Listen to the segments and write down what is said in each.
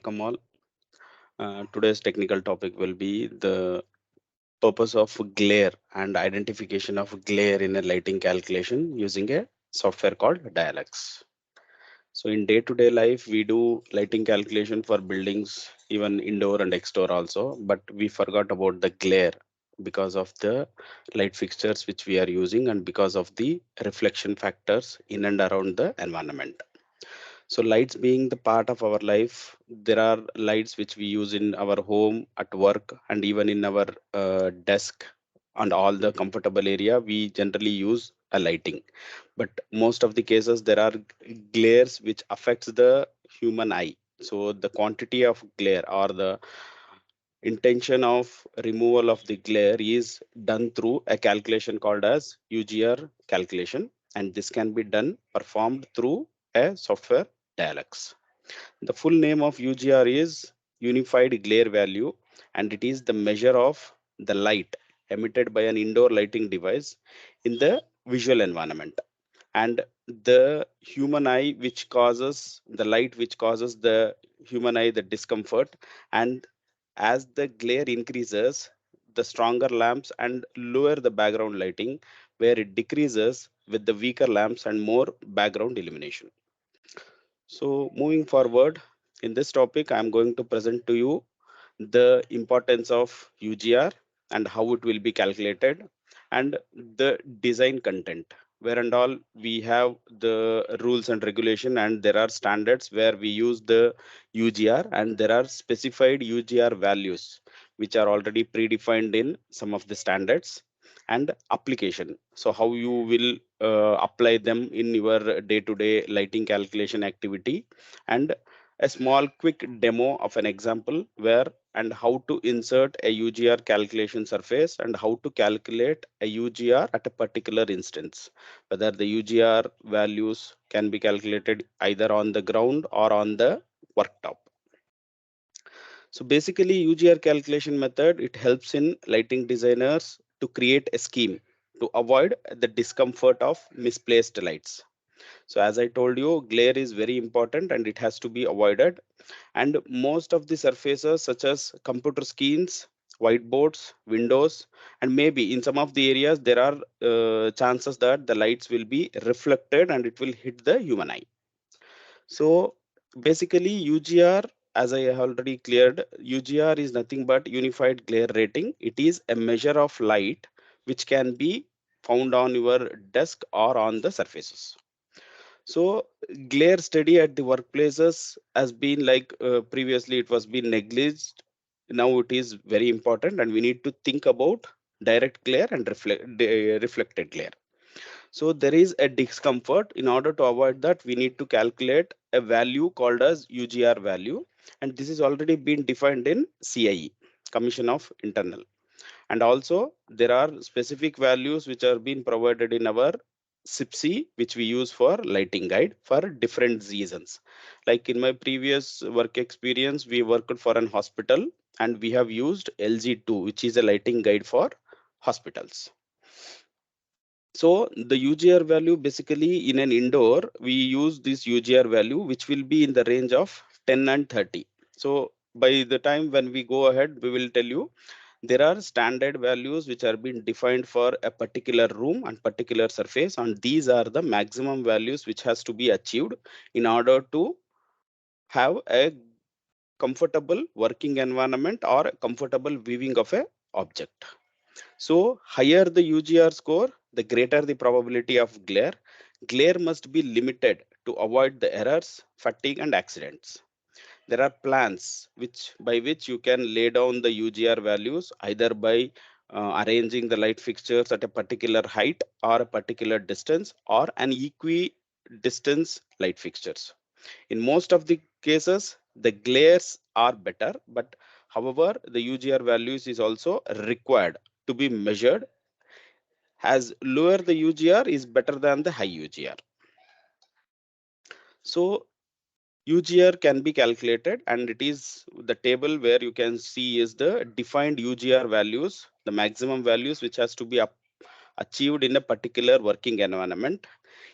Welcome all. Today's technical topic will be the purpose of glare and identification of glare in a lighting calculation using a software called Dialux. So in day-to-day life, we do lighting calculation for buildings, even indoor and exterior also, but we forgot about the glare because of the light fixtures which we are using and because of the reflection factors in and around the environment. So lights being the part of our life, there are lights which we use in our home, at work, and even in our desk and all the comfortable area. We generally use a lighting, but most of the cases there are glares which affects the human eye. So the quantity of glare or the intention of removal of the glare is done through a calculation called as UGR calculation, and this can be done performed through a software Dialux. The full name of UGR is Unified Glare Value, and it is the measure of the light emitted by an indoor lighting device in the visual environment. And the human eye, which causes the light, which causes the human eye the discomfort, and as the glare increases, the stronger lamps and lower the background lighting, where it decreases with the weaker lamps and more background illumination. So, moving forward in this topic, I am going to present to you the importance of UGR and how it will be calculated, and the design content, where and all we have the rules and regulation, and there are standards where we use the UGR, and there are specified UGR values which are already predefined in some of the standards, and application. So how you will apply them in your day-to-day lighting calculation activity, and a small quick demo of an example where and how to insert a UGR calculation surface and how to calculate a UGR at a particular instance, whether the UGR values can be calculated either on the ground or on the worktop. So basically UGR calculation method, it helps in lighting designers to create a scheme to avoid the discomfort of misplaced lights. So as I told you, glare is very important and it has to be avoided. And most of the surfaces such as computer screens, whiteboards, windows, and maybe in some of the areas there are chances that the lights will be reflected and it will hit the human eye. So basically UGR, as I have already cleared, UGR is nothing but unified glare rating. It is a measure of light which can be found on your desk or on the surfaces. So glare study at the workplaces has been like previously it was been negliged. Now it is very important, and we need to think about direct glare and reflected glare. So there is a discomfort. In order to avoid that, we need to calculate a value called as UGR value, and this is already been defined in CIE, Commission of Internal. And also there are specific values which are being provided in our SIPC, which we use for lighting guide for different reasons. Like in my previous work experience, we worked for an hospital and we have used LG2, which is a lighting guide for hospitals. So the UGR value, basically in an indoor, we use this UGR value, which will be in the range of 10 and 30. So by the time when we go ahead, we will tell you there are standard values which are being defined for a particular room and particular surface, and these are the maximum values which has to be achieved in order to have a comfortable working environment or a comfortable viewing of a object. So higher the UGR score, the greater the probability of glare. Glare must be limited to avoid the errors, fatigue, and accidents. There are plans by which you can lay down the UGR values either by arranging the light fixtures at a particular height or a particular distance, or an equidistance light fixtures. In most of the cases, the glares are better, but however, the UGR values is also required to be measured, as lower the UGR is better than the high UGR. So UGR can be calculated, and it is the table where you can see is the defined UGR values, the maximum values which has to be achieved in a particular working environment.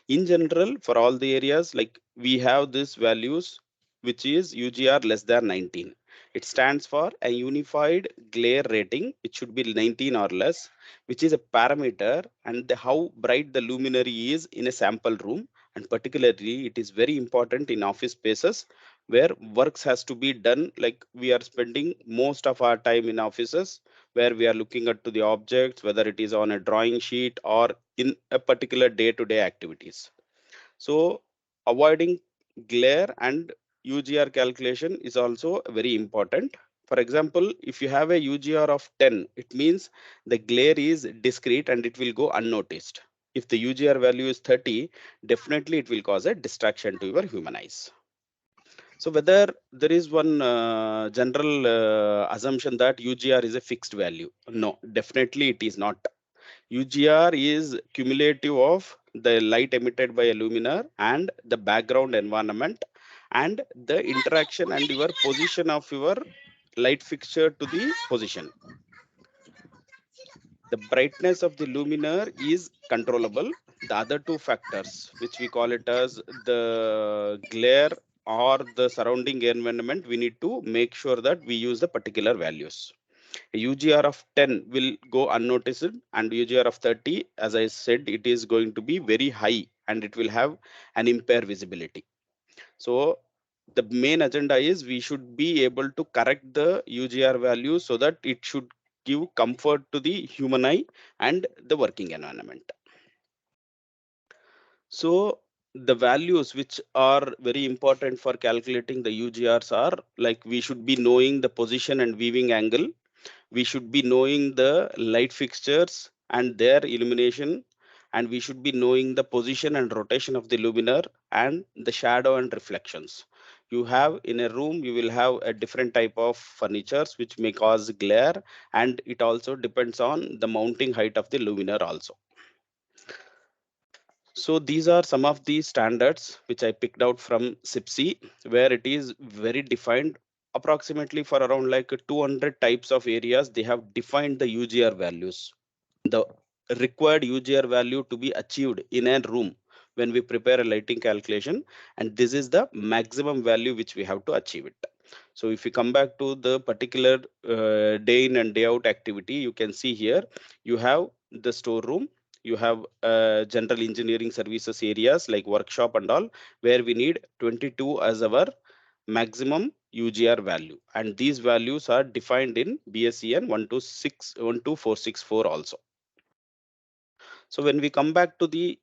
In general, for all the areas, like we have these values which is UGR less than 19. It stands for a unified glare rating. It should be 19 or less, which is a parameter and how bright the luminary is in a sample room. And particularly, it is very important in office spaces where works has to be done. Like we are spending most of our time in offices where we are looking at to the objects, whether it is on a drawing sheet or in a particular day-to-day activities. So avoiding glare and UGR calculation is also very important. For example, if you have a UGR of 10, it means the glare is discrete and it will go unnoticed. If the UGR value is 30, definitely it will cause a distraction to your human eyes. So whether there is one general assumption that UGR is a fixed value? No, definitely it is not. UGR is cumulative of the light emitted by a luminaire and the background environment and the interaction and your position of your light fixture to the position. The brightness of the luminaire is controllable. The other two factors, which we call it as the glare or the surrounding environment, we need to make sure that we use the particular values. A UGR of 10 will go unnoticed, and UGR of 30, as I said, it is going to be very high and it will have an impaired visibility. So the main agenda is we should be able to correct the UGR value so that it should give comfort to the human eye and the working environment. So the values which are very important for calculating the UGRs are like we should be knowing the position and viewing angle. We should be knowing the light fixtures and their illumination, and we should be knowing the position and rotation of the luminaire and the shadow and reflections. You have in a room, you will have a different type of furnitures which may cause glare, and it also depends on the mounting height of the luminaire also. So these are some of the standards which I picked out from SIPSI, where it is very defined. Approximately for around like 200 types of areas, they have defined the UGR values. The required UGR value to be achieved in a room when we prepare a lighting calculation, and this is the maximum value which we have to achieve it. So if you come back to the particular day in and day out activity, you can see here you have the storeroom, you have general engineering services areas like workshop and all, where we need 22 as our maximum UGR value, and these values are defined in BSEN 1264 also. So when we come back to the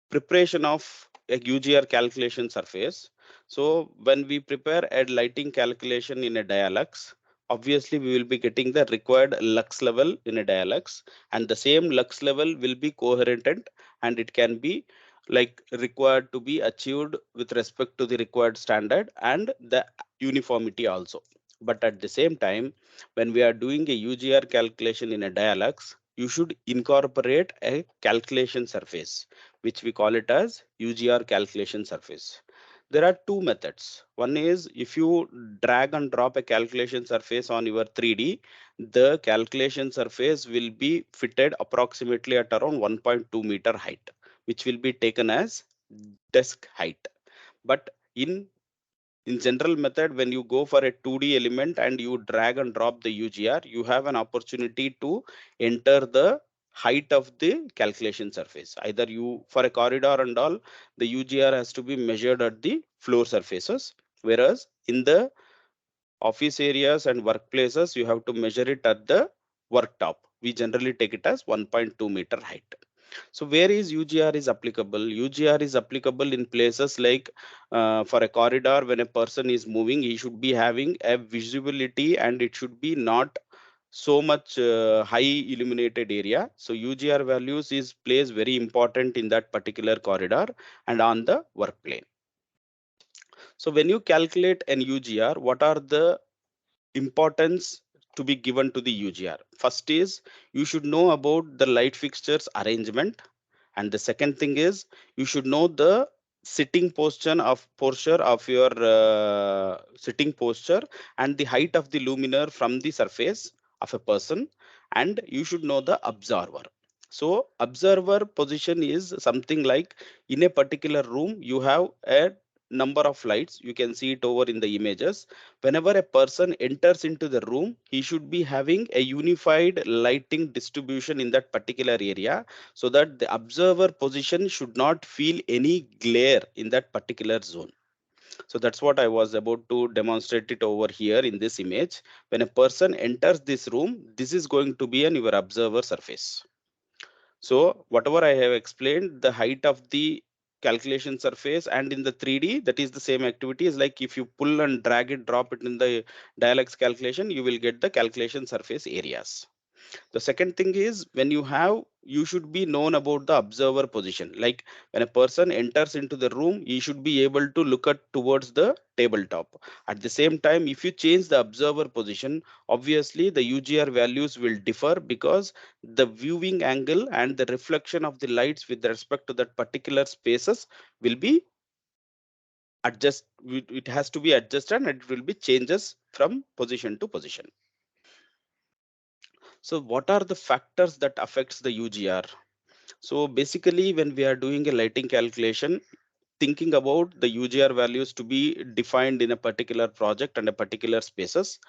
preparation of a UGR calculation surface, so when we prepare a lighting calculation in a Dialux, obviously we will be getting the required lux level in a Dialux, and the same lux level will be coherent and it can be like required to be achieved with respect to the required standard and the uniformity also. But at the same time, when we are doing a UGR calculation in a Dialux, you should incorporate a calculation surface, which we call it as UGR calculation surface. There are two methods. One is if you drag and drop a calculation surface on your 3D, the calculation surface will be fitted approximately at around 1.2 meter height, which will be taken as desk height. But in general method, when you go for a 2D element and you drag and drop the UGR, you have an opportunity to enter the height of the calculation surface. Either you, for a corridor and all, the UGR has to be measured at the floor surfaces, whereas in the office areas and workplaces, you have to measure it at the worktop. We generally take it as 1.2 meter height. So where is UGR is applicable? UGR is applicable in places like for a corridor, when a person is moving, he should be having a visibility and it should be not so much high illuminated area. So UGR values is plays very important in that particular corridor and on the work plane. So when you calculate an UGR, what are the importance to be given to the UGR? First is you should know about the light fixtures arrangement, and the second thing is you should know the sitting posture of your sitting posture and the height of the luminaire from the surface of a person, and you should know the observer. So observer position is something like in a particular room you have a number of lights. You can see it over in the images. Whenever a person enters into the room, he should be having a unified lighting distribution in that particular area, so that the observer position should not feel any glare in that particular zone. So that's what I was about to demonstrate it over here in this image. When a person enters this room, this is going to be an your observer surface. So whatever I have explained, the height of the calculation surface, and in the 3D, that is the same activity. Is like if you pull and drag it, drop it in the Dialux calculation, you will get the calculation surface areas. The second thing is, when you have, you should be known about the observer position. Like when a person enters into the room, he should be able to look at towards the tabletop. At the same time, if you change the observer position, obviously the UGR values will differ, because the viewing angle and the reflection of the lights with respect to that particular spaces will be adjust. It has to be adjusted, and it will be changes from position to position. So what are the factors that affects the UGR? So basically, when we are doing a lighting calculation, thinking about the UGR values to be defined in a particular project and a particular spaces,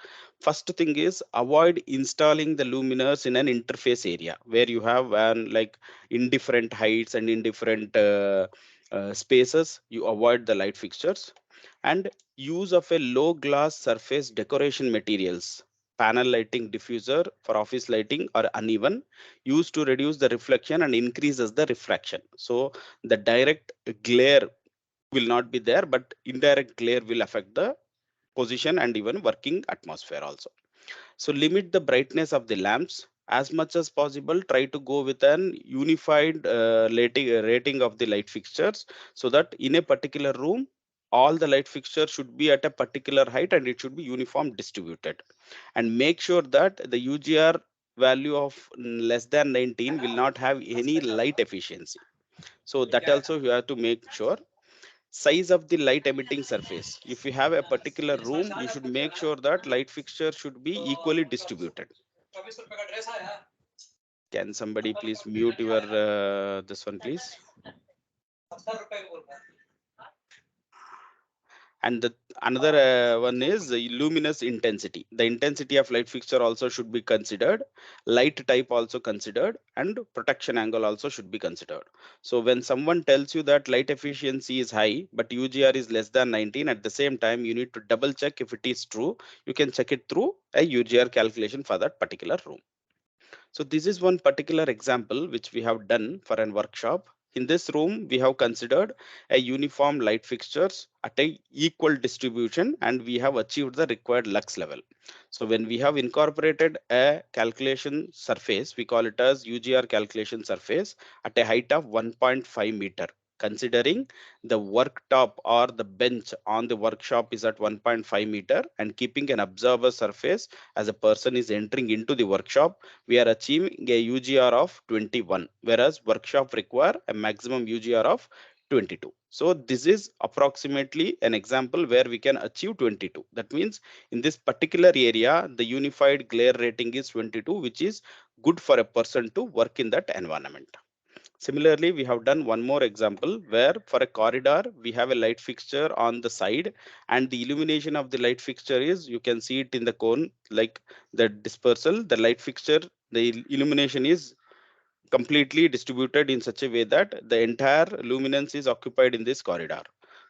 first thing is avoid installing the luminaires in an interface area where you have an like in different heights and in different spaces. You avoid the light fixtures, and use of a low glass surface decoration materials, panel lighting diffuser for office lighting or uneven, used to reduce the reflection and increases the refraction. So the direct glare will not be there, but indirect glare will affect the position and even working atmosphere also. So limit the brightness of the lamps as much as possible. Try to go with an unified rating of the light fixtures, so that in a particular room, all the light fixtures should be at a particular height and it should be uniform distributed. And make sure that the UGR value of less than 19 will not have any light efficiency. So that also you have to make sure. Size of the light emitting surface. If you have a particular room, you should make sure that light fixture should be equally distributed. Can somebody please mute your this one, please? And the another one is the luminous intensity. The intensity of light fixture also should be considered, light type also considered, and protection angle also should be considered. So when someone tells you that light efficiency is high but UGR is less than 19, at the same time you need to double check if it is true. You can check it through a UGR calculation for that particular room. So this is one particular example which we have done for an workshop. In this room, we have considered a uniform light fixtures at a equal distribution, and we have achieved the required lux level. So when we have incorporated a calculation surface, we call it as UGR calculation surface at a height of 1.5 meter. Considering the worktop or the bench on the workshop is at 1.5 meter, and keeping an observer surface as a person is entering into the workshop, we are achieving a UGR of 21, whereas workshop require a maximum UGR of 22. So this is approximately an example where we can achieve 22. That means in this particular area, the unified glare rating is 22, which is good for a person to work in that environment. Similarly, we have done one more example where for a corridor, we have a light fixture on the side, and the illumination of the light fixture is, you can see it in the cone, like the dispersal, the light fixture, the illumination is completely distributed in such a way that the entire luminance is occupied in this corridor.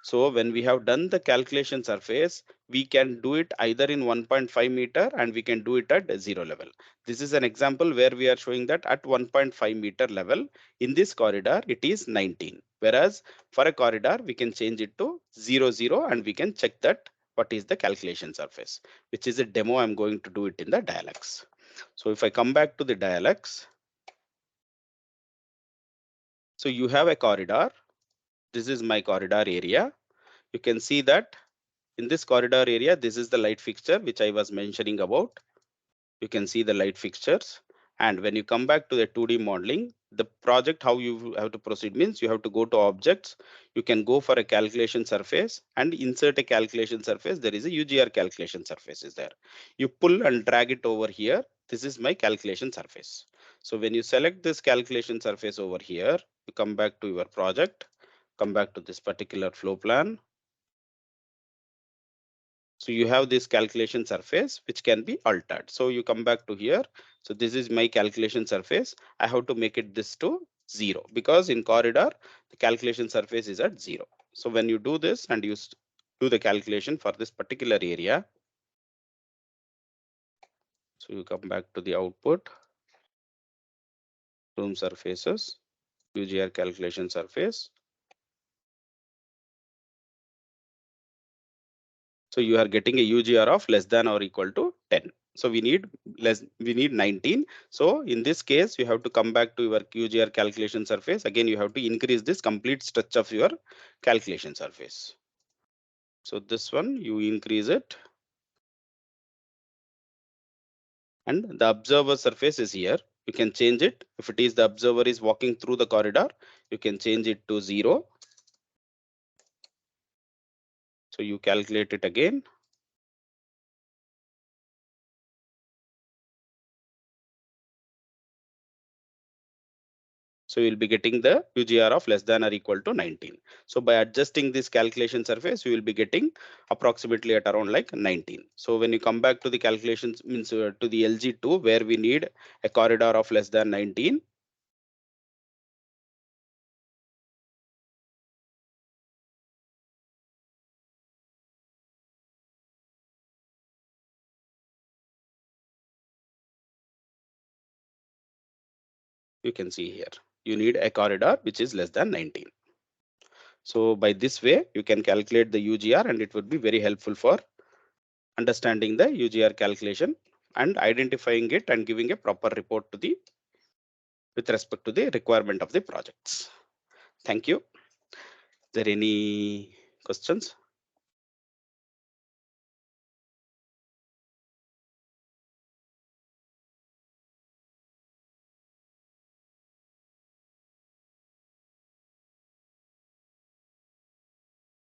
So when we have done the calculation surface, we can do it either in 1.5 meter and we can do it at zero level. This is an example where we are showing that at 1.5 meter level in this corridor, it is 19. Whereas for a corridor, we can change it to 0, and we can check that what is the calculation surface, which is a demo I'm going to do it in the Dialux. So if I come back to the Dialux, so you have a corridor. This is my corridor area. You can see that in this corridor area, this is the light fixture which I was mentioning about. You can see the light fixtures. And when you come back to the 2D modeling, the project, how you have to proceed means you have to go to objects. You can go for a calculation surface and insert a calculation surface. There is a UGR calculation surface is there. You pull and drag it over here. This is my calculation surface. So when you select this calculation surface over here, you come back to your project, come back to this particular flow plan. So you have this calculation surface which can be altered. So you come back to here. So this is my calculation surface. I have to make it this to 0 because in corridor the calculation surface is at 0. So when you do this and you do the calculation for this particular area, so you come back to the output, room surfaces, UGR calculation surface. So you are getting a UGR of less than or equal to 10. So we need 19. So in this case, you have to come back to your UGR calculation surface. Again, you have to increase this complete stretch of your calculation surface. So this one, you increase it. And the observer surface is here. You can change it. If it is the observer is walking through the corridor, you can change it to 0. So you calculate it again. So you'll be getting the UGR of less than or equal to 19. So by adjusting this calculation surface, you will be getting approximately at around like 19. So when you come back to the calculations, means to the LG2 where we need a corridor of less than 19. You can see here, you need a corridor which is less than 19. So by this way, you can calculate the UGR and it would be very helpful for understanding the UGR calculation and identifying it and giving a proper report to the with respect to the requirement of the projects. Thank you. Is there any questions?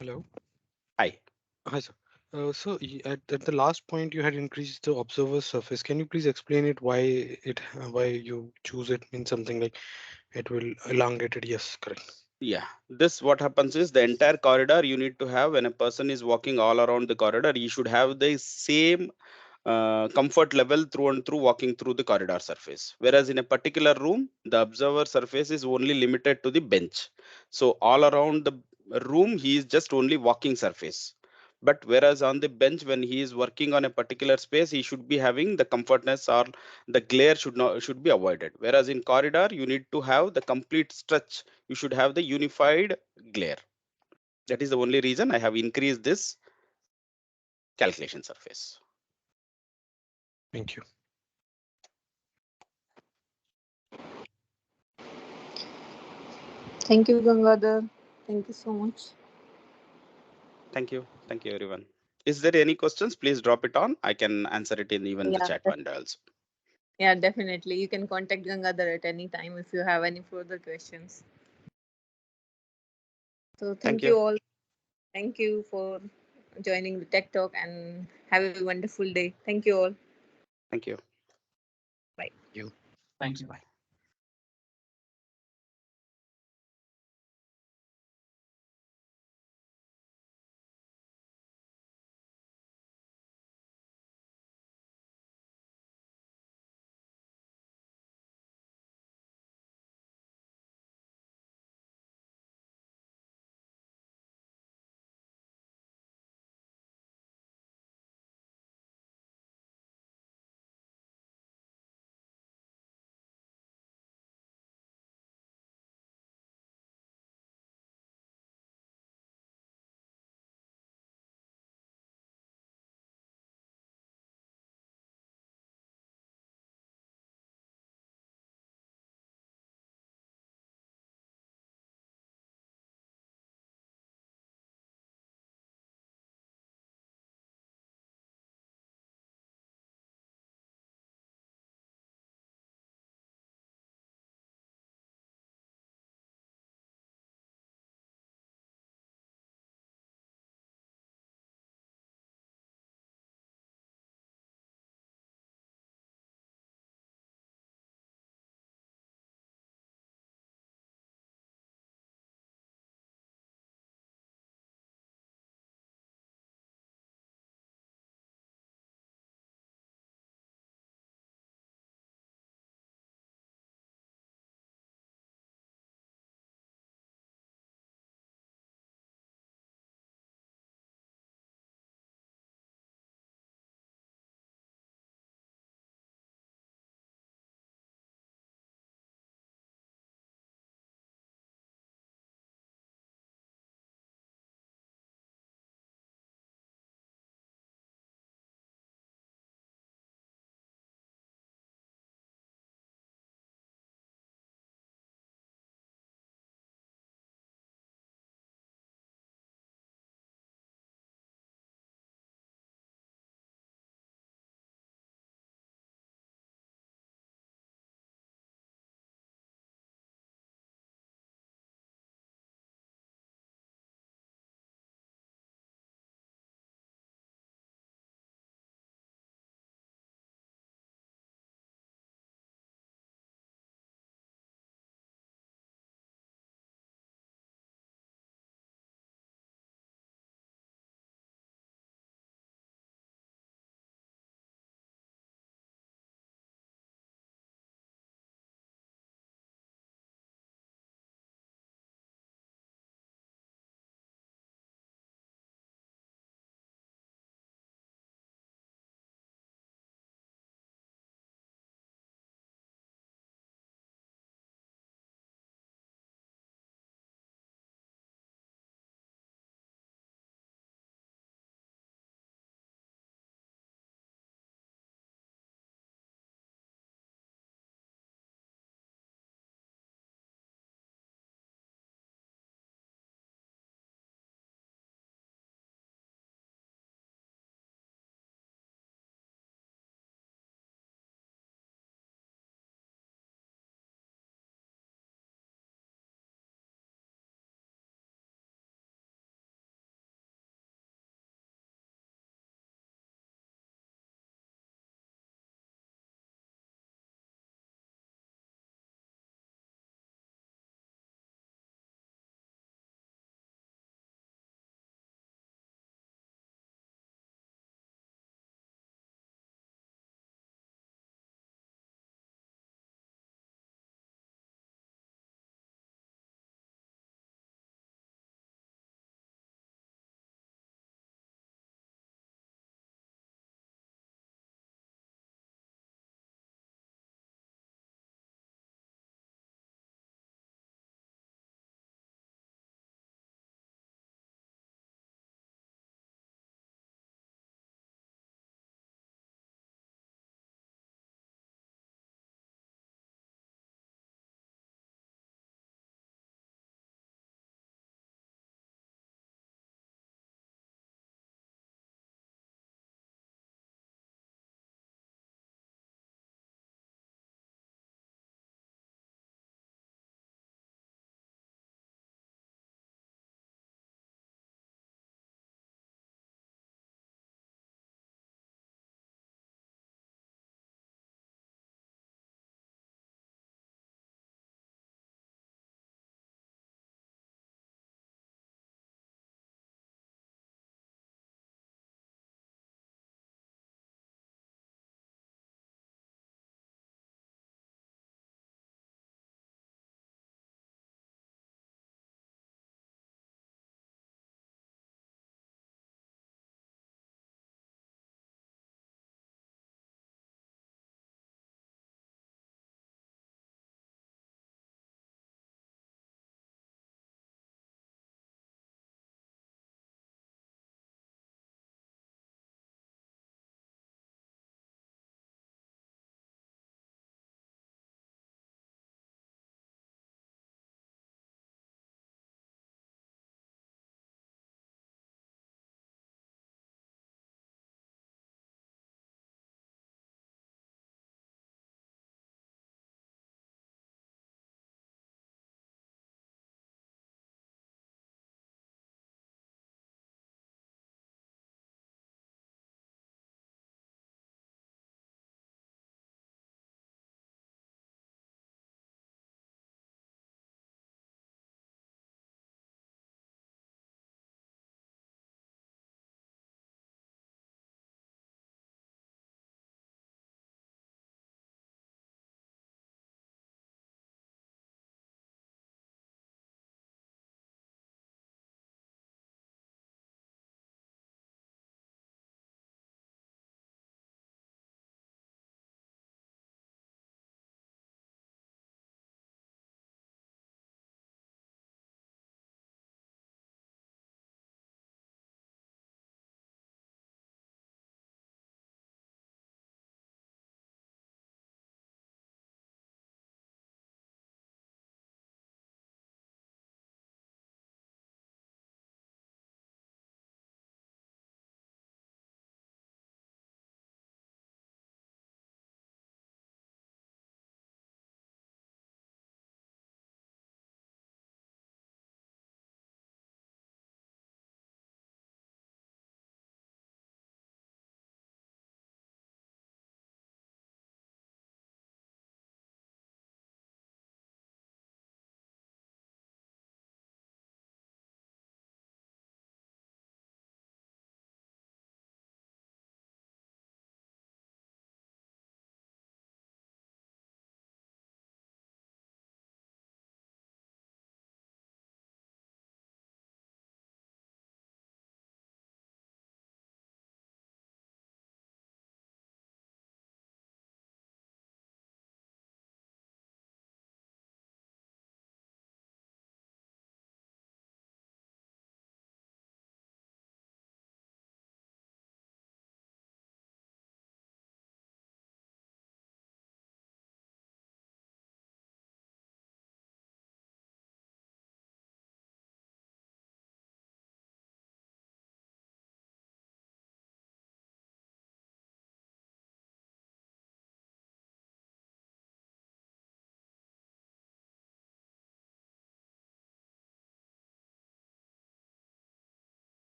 Hello. Hi. Hi, sir. So at the last point, you had increased the observer surface. Can you please explain it why you choose it means something like it will elongate it? Yes, correct. Yeah, this what happens is the entire corridor you need to have when a person is walking all around the corridor, you should have the same comfort level through and through walking through the corridor surface. Whereas in a particular room, the observer surface is only limited to the bench. So all around the room, he is just only walking surface. But whereas on the bench, when he is working on a particular space, he should be having the comfortness or the glare should be avoided. Whereas in corridor, you need to have the complete stretch. You should have the unified glare. That is the only reason I have increased this calculation surface. Thank you. Thank you, Gangadhar. Thank you so much. Thank you. Thank you, everyone. Is there any questions? Please drop it on. I can answer it in even the Yeah, chat window also. yeah, definitely. You can contact Gangadhar at any time if you have any further questions. So Thank thank you. you all. Thank you for joining the Tech Talk and have a wonderful day. Thank you all. Thank you. Bye. You. Bye.